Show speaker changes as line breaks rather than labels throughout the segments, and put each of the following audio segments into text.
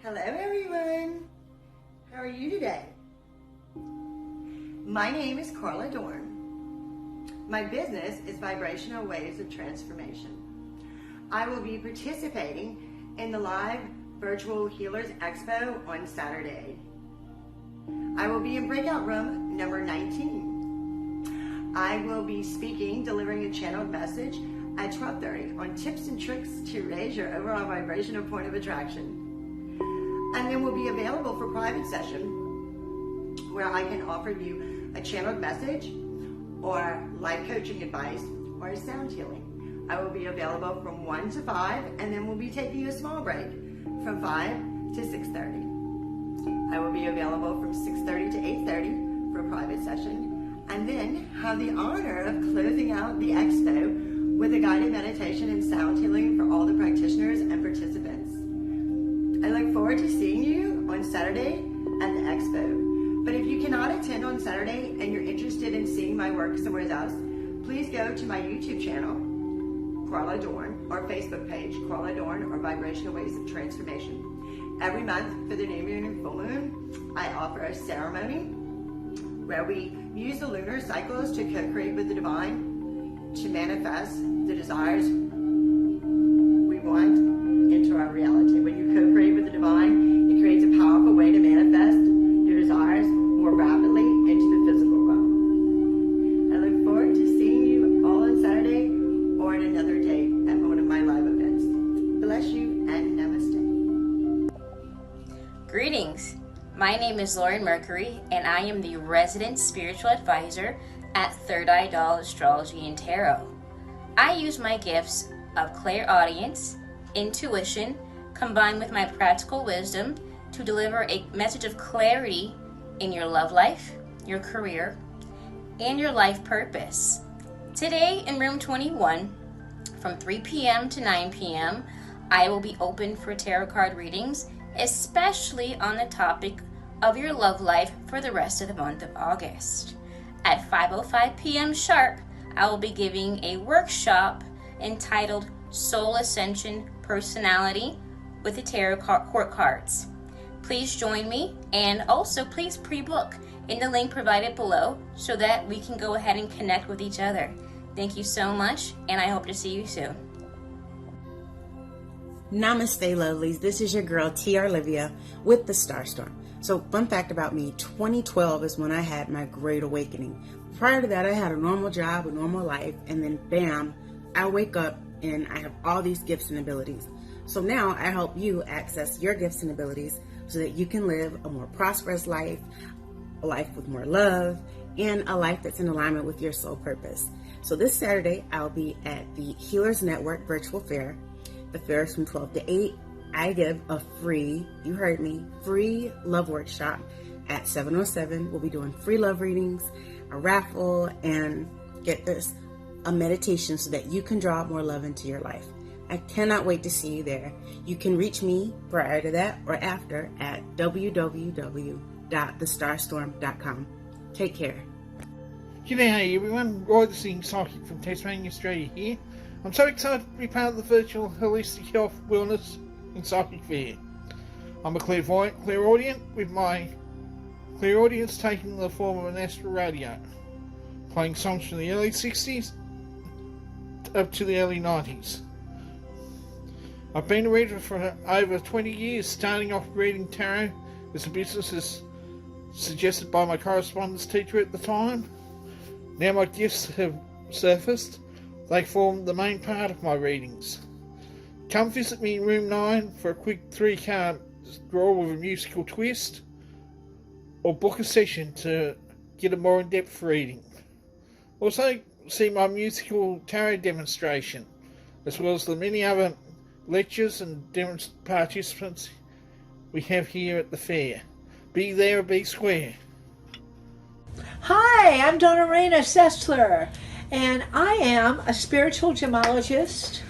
Hello everyone, how are you today? My name is Carla Dorn. My business is Vibrational Waves of Transformation. I will be participating in the live Virtual Healers Expo on Saturday. I will be in breakout room number 19. I will be speaking, delivering a channeled message at 12:30 on tips and tricks to raise your overall vibrational point of attraction. And then will be available for private session where I can offer you a channeled message or life coaching advice or a sound healing. I will be available from 1 to 5 and then we'll be taking a small break from 5 to 6:30. I will be available from 6:30 to 8:30 for a private session and then have the honor of closing out the expo with a guided meditation and sound healing for all the practitioners and participants. I look forward to seeing you on Saturday at the expo. But if you cannot attend on Saturday and you're interested in seeing my work somewhere else, please go to my YouTube channel, Carla Dorn, or Facebook page, Carla Dorn, or Vibrational Waves of Transformation. Every month for the new moon and full moon, I offer a ceremony where we use the lunar cycles to co-create with the divine to manifest the desires we want into our reality. When you co-create with the divine, it creates a powerful way to manifest your desires more rapidly into the physical realm. I look forward to seeing you all on Saturday or on another date at one of my live events. Bless you and namaste.
Greetings. My name is Mercury, and I am the resident spiritual advisor at Third Eye Doll Astrology and Tarot. I use my gifts of clairaudience, intuition, combined with my practical wisdom to deliver a message of clarity in your love life, your career, and your life purpose. Today in room 21, from 3 p.m. to 9 p.m., I will be open for tarot card readings, especially on the topic of your love life for the rest of the month of August. At 5:05 p.m. sharp, I will be giving a workshop entitled Soul Ascension Personality with the Tarot Court Cards. Please join me, and also please pre-book in the link provided below so that we can go ahead and connect with each other. Thank you so much, and I hope to see you soon.
Namaste, lovelies. This is your girl, T. Arlivia, with the Starstorm. So, fun fact about me, 2012 is when I had my great awakening. Prior to that, I had a normal job, a normal life, and then bam, I wake up and I have all these gifts and abilities. So now I help you access your gifts and abilities so that you can live a more prosperous life, a life with more love, and a life that's in alignment with your soul purpose. So this Saturday, I'll be at the Healers Network Virtual Fair. The fair is from 12 to 8. I give a free, you heard me, free love workshop at 7:07. We'll be doing free love readings, a raffle, and get this, a meditation so that you can draw more love into your life. I cannot wait to see you there. You can reach me prior to that or after at www.thestarstorm.com. Take care.
G'day everyone, Royden Psychic from Tasmania, Australia here. I'm so excited to be part of the virtual holistic health, wellness and psychic fair. I'm a clairvoyant, clairaudient, with my clairaudience taking the form of an astral radio, playing songs from the early 60s up to the early 90s. I've been a reader for over 20 years, starting off reading tarot as a business as suggested by my correspondence teacher at the time. Now my gifts have surfaced. They form the main part of my readings. Come visit me in room 9 for a quick 3-card draw with a musical twist, or book a session to get a more in-depth reading. Also see my musical tarot demonstration, as well as the many other lectures and participants we have here at the fair. Be there or be square.
Hi, I'm Donna Sessler, and I am a spiritual gemologist,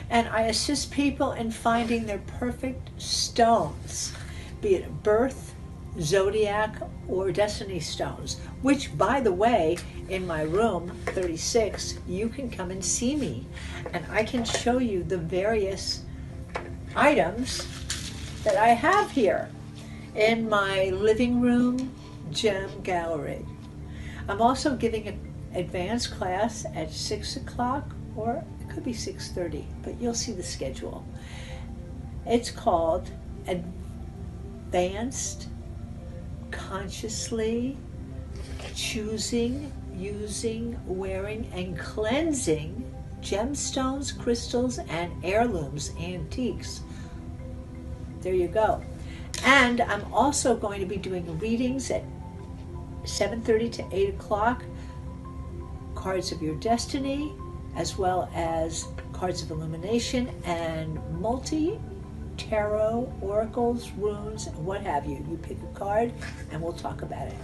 and I assist people in finding their perfect stones, be it birth, zodiac, or destiny stones, which, by the way, in my room 36, you can come and see me, and I can show you the various items that I have here in my living room gem gallery. I'm also giving an advanced class at 6 o'clock, or it could be 6:30, but you'll see the schedule. It's called Advanced Consciously Choosing, Using, Wearing, and Cleansing Gemstones, Crystals, and Heirlooms Antiques. There you go. And I'm also going to be doing readings at 7:30 to 8 o'clock, cards of your destiny, as well as cards of illumination and multi-tarot, oracles, runes, what have you. You pick a card and we'll talk about it.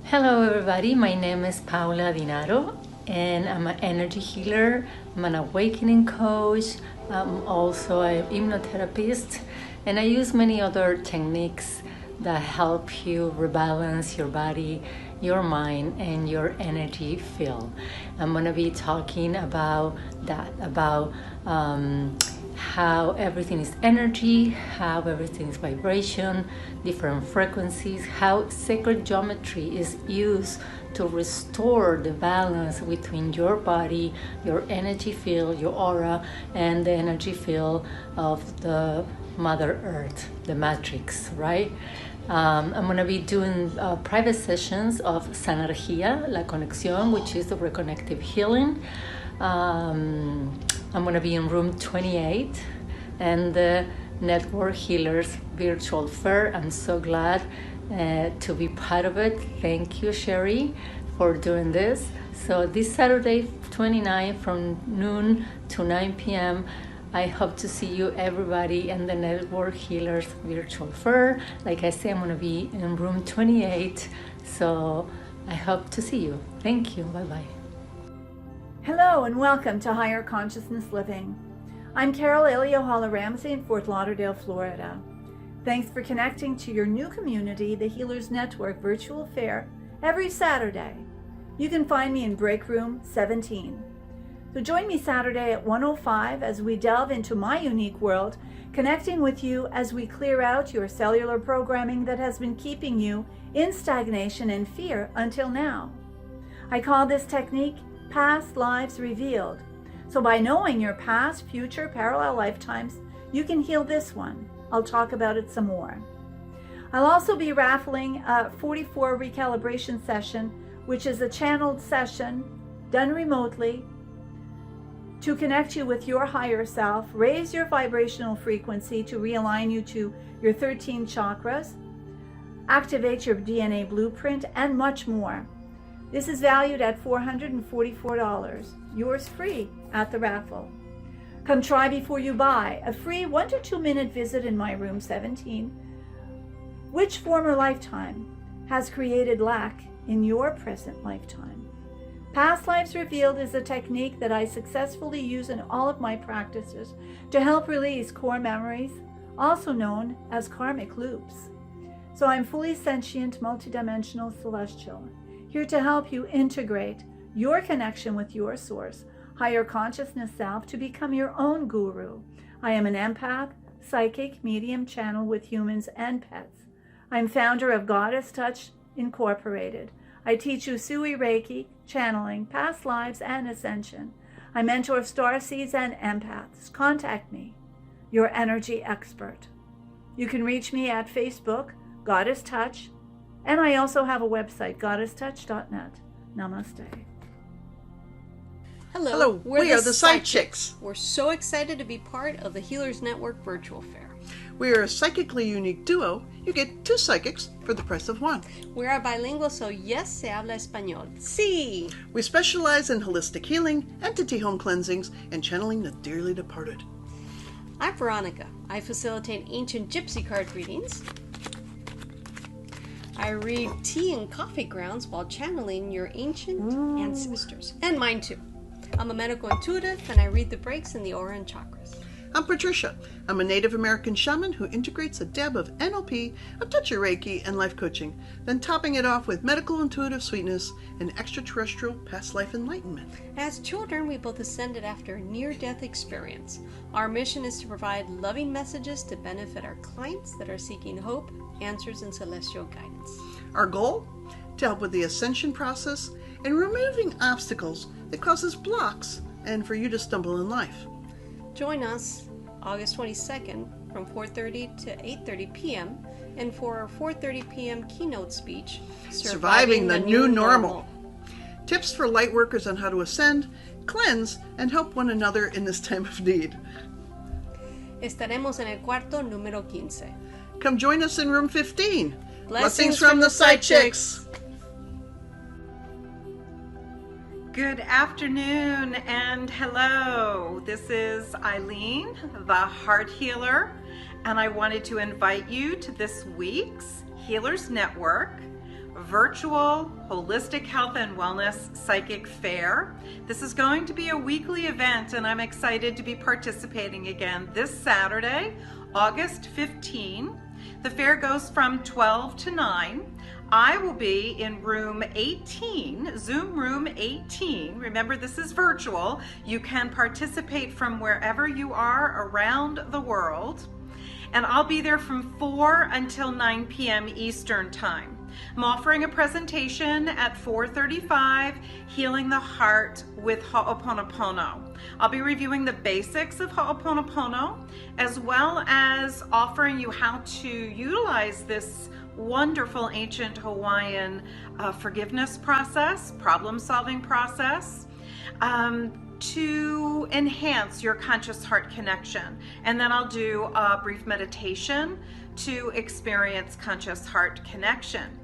Hello everybody, my name is Paola Dinaro and I'm an energy healer, I'm an awakening coach, I'm also a hypnotherapist, and I use many other techniques that help you rebalance your body, your mind, and your energy field. I'm going to be talking about that, about how everything is energy, how everything is vibration, different frequencies, how sacred geometry is used to restore the balance between your body, your energy field, your aura, and the energy field of the Mother Earth, the matrix, right? I'm going to be doing private sessions of Sanergia, La Conexión, which is the reconnective healing. I'm going to be in room 28 and the Network Healers Virtual Fair. I'm so glad to be part of it. Thank you, Sherry, for doing this. So this Saturday, 29, from noon to 9 p.m., I hope to see you, everybody, in the Network Healers Virtual Fair. Like I say, I'm going to be in room 28, so I hope to see you. Thank you. Bye-bye.
Hello and welcome to Higher Consciousness Living. I'm Carole Aileo Ramsay in Fort Lauderdale, Florida. Thanks for connecting to your new community, the Healers Network Virtual Fair, every Saturday. You can find me in Break Room 17. So join me Saturday at 1:05 as we delve into my unique world, connecting with you as we clear out your cellular programming that has been keeping you in stagnation and fear until now. I call this technique Past Lives Revealed. So by knowing your past, future, parallel lifetimes, you can heal this one. I'll talk about it some more. I'll also be raffling a 44 recalibration session, which is a channeled session done remotely to connect you with your higher self, raise your vibrational frequency to realign you to your 13 chakras, activate your DNA blueprint, and much more. This is valued at $444, yours free at the raffle. Come try before you buy, a free 1 to 2 minute visit in my room 17. Which former lifetime has created lack in your present lifetime? Past Lives Revealed is a technique that I successfully use in all of my practices to help release core memories, also known as karmic loops. So I'm fully sentient, multidimensional, celestial, here to help you integrate your connection with your source, higher consciousness self, to become your own guru. I am an empath, psychic, medium channel with humans and pets. I'm founder of Goddess Touch Incorporated. I teach Usui Reiki, channeling, past lives, and ascension. I mentor starseeds and empaths. Contact me, your energy expert. You can reach me at Facebook, Goddess Touch, and I also have a website, goddesstouch.net. Namaste.
Hello,
we are the Side Chicks.
We're so excited to be part of the Healers Network Virtual Fair.
We are a psychically unique duo. You get 2 psychics for the price of 1.
We are bilingual, so yes, se habla español. Sí!
We specialize in holistic healing, entity home cleansings, and channeling the dearly departed.
I'm Veronica. I facilitate ancient gypsy card readings. I read tea and coffee grounds while channeling your ancient ancestors. And mine too. I'm a medical intuitive, and I read the breaks in the aura and chakras.
I'm Patricia. I'm a Native American shaman who integrates a dab of NLP, a touch of Reiki, and life coaching, then topping it off with medical intuitive sweetness and extraterrestrial past life enlightenment.
As children, we both ascended after a near-death experience. Our mission is to provide loving messages to benefit our clients that are seeking hope, answers, and celestial guidance.
Our goal? To help with the ascension process and removing obstacles that causes blocks and for you to stumble in life.
Join us August 22nd from 4:30 to 8:30 p.m. and for our 4:30 p.m. keynote speech,
Surviving the New Normal. Tips for light workers on how to ascend, cleanse, and help one another in this time of need.
Estaremos en el cuarto número 15.
Come join us in room 15.
Blessings
from the Side Chicks.
Good afternoon and hello. This is Ilene, the Heart Healer, and I wanted to invite you to this week's Healers Network virtual holistic health and wellness psychic fair. This is going to be a weekly event, and I'm excited to be participating again this Saturday, August 15. The fair goes from 12 to 9. I will be in room 18, Zoom room 18. Remember, this is virtual. You can participate from wherever you are around the world. And I'll be there from 4 until 9 p.m. Eastern Time. I'm offering a presentation at 4:35, Healing the Heart with Ho'oponopono. I'll be reviewing the basics of Ho'oponopono, as well as offering you how to utilize this wonderful ancient Hawaiian forgiveness process, problem-solving process, to enhance your conscious heart connection. And then I'll do a brief meditation to experience conscious heart connection.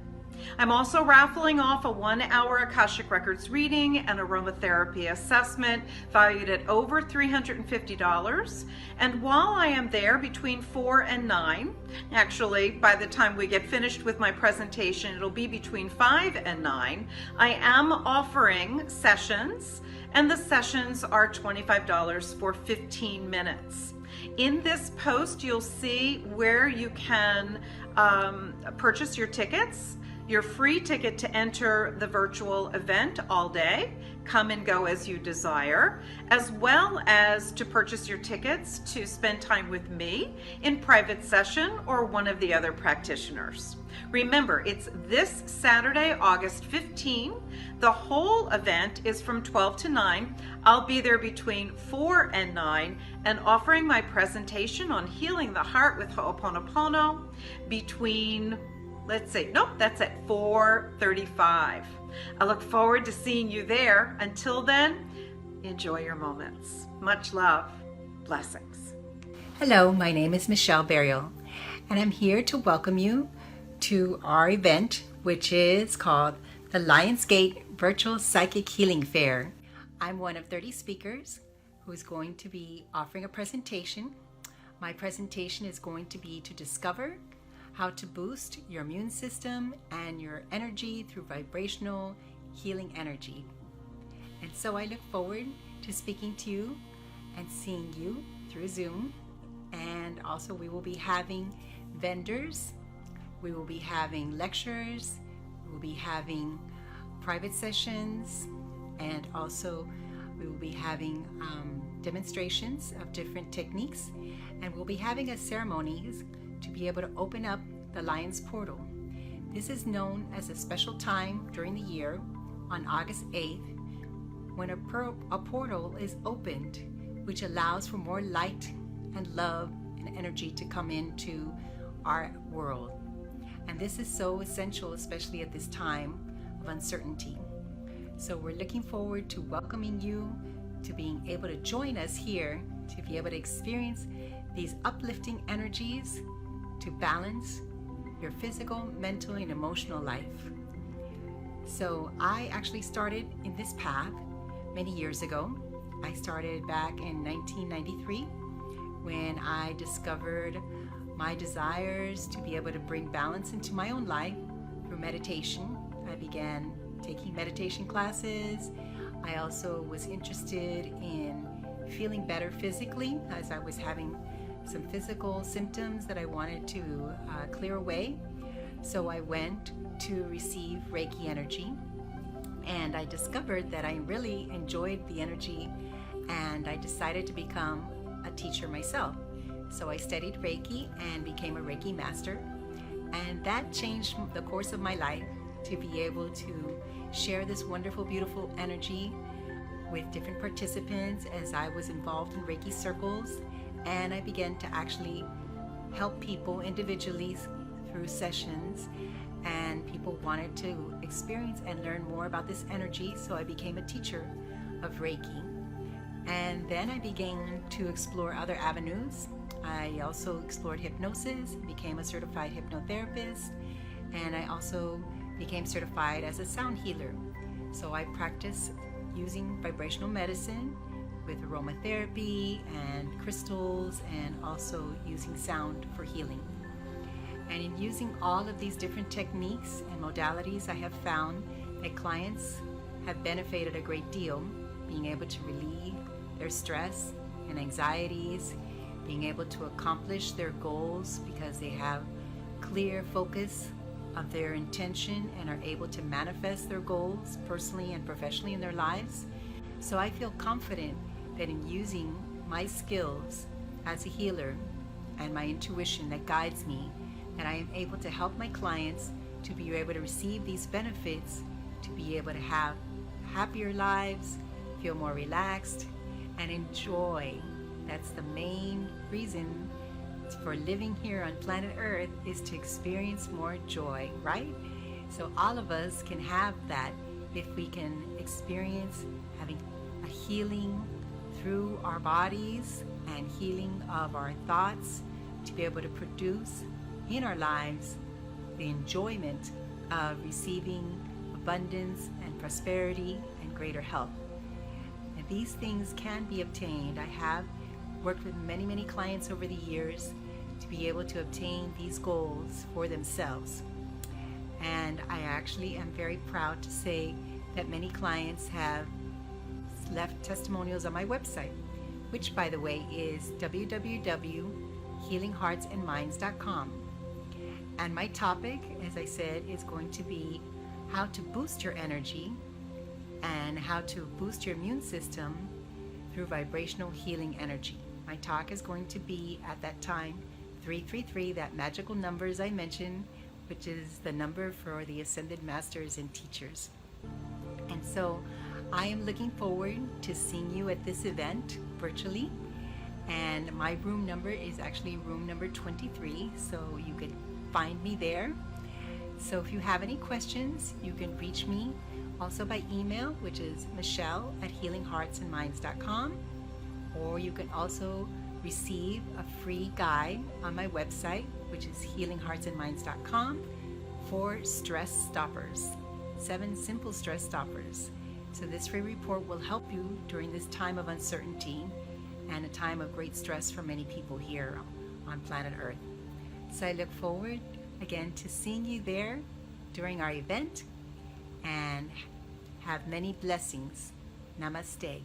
I'm also raffling off a 1-hour Akashic Records reading and aromatherapy assessment valued at over $350. And while I am there between 4 and 9, actually by the time we get finished with my presentation, it'll be between 5 and 9, I am offering sessions, and the sessions are $25 for 15 minutes. In this post, you'll see where you can purchase your tickets. Your free ticket to enter the virtual event all day, come and go as you desire, as well as to purchase your tickets to spend time with me in private session or one of the other practitioners. Remember, it's this Saturday, August 15. The whole event is from 12 to 9. I'll be there between 4 and 9 and offering my presentation on healing the heart with Ho'oponopono between, let's see, nope, that's at 4:35. I look forward to seeing you there. Until then, enjoy your moments. Much love. Blessings.
Hello, my name is Michelle Barrial, and I'm here to welcome you to our event, which is called the Lionsgate Virtual Psychic Healing Fair. I'm one of 30 speakers who is going to be offering a presentation. My presentation is going to be to discover how to boost your immune system and your energy through vibrational healing energy. And so I look forward to speaking to you and seeing you through Zoom. And also we will be having vendors, we will be having lectures, we will be having private sessions, and also we will be having demonstrations of different techniques, and we'll be having a ceremonies to be able to open up the Lion's Portal. This is known as a special time during the year on August 8th when a portal is opened, which allows for more light and love and energy to come into our world. And this is so essential, especially at this time of uncertainty. So we're looking forward to welcoming you, to being able to join us here, to be able to experience these uplifting energies to balance your physical, mental, and emotional life. So I actually started in this path many years ago. I started back in 1993 when I discovered my desires to be able to bring balance into my own life through meditation. I began taking meditation classes. I also was interested in feeling better physically, as I was having some physical symptoms that I wanted to clear away. So I went to receive Reiki energy, and I discovered that I really enjoyed the energy, and I decided to become a teacher myself. So I studied Reiki and became a Reiki master, and that changed the course of my life to be able to share this wonderful, beautiful energy with different participants as I was involved in Reiki circles, and I began to actually help people individually through sessions, and people wanted to experience and learn more about this energy, so I became a teacher of Reiki. And then I began to explore other avenues. I also explored hypnosis, became a certified hypnotherapist, and I also became certified as a sound healer. So I practice using vibrational medicine with aromatherapy and crystals, and also using sound for healing. And in using all of these different techniques and modalities, I have found that clients have benefited a great deal, being able to relieve their stress and anxieties, being able to accomplish their goals because they have clear focus of their intention and are able to manifest their goals personally and professionally in their lives. So I feel confident that in using my skills as a healer and my intuition that guides me, that I am able to help my clients to be able to receive these benefits, to be able to have happier lives, feel more relaxed, and enjoy. That's the main reason for living here on planet Earth, is to experience more joy, right? So all of us can have that if we can experience having a healing through our bodies and healing of our thoughts, to be able to produce in our lives the enjoyment of receiving abundance and prosperity and greater health. And these things can be obtained. I have worked with many, many clients over the years to be able to obtain these goals for themselves. And I actually am very proud to say that many clients have left testimonials on my website, which, by the way, is www.healingheartsandminds.com. And my topic, as I said, is going to be how to boost your energy and how to boost your immune system through vibrational healing energy. My talk is going to be at that time 333, that magical number as I mentioned, which is the number for the Ascended Masters and Teachers. And so I am looking forward to seeing you at this event virtually. And my room number is actually room number 23, so you could find me there. So if you have any questions, you can reach me also by email, which is michelle@healingheartsandminds.com, or you can also receive a free guide on my website, which is healingheartsandminds.com, for stress stoppers, 7 simple stress stoppers. So this free report will help you during this time of uncertainty and a time of great stress for many people here on planet Earth. So I look forward again to seeing you there during our event, and have many blessings. Namaste.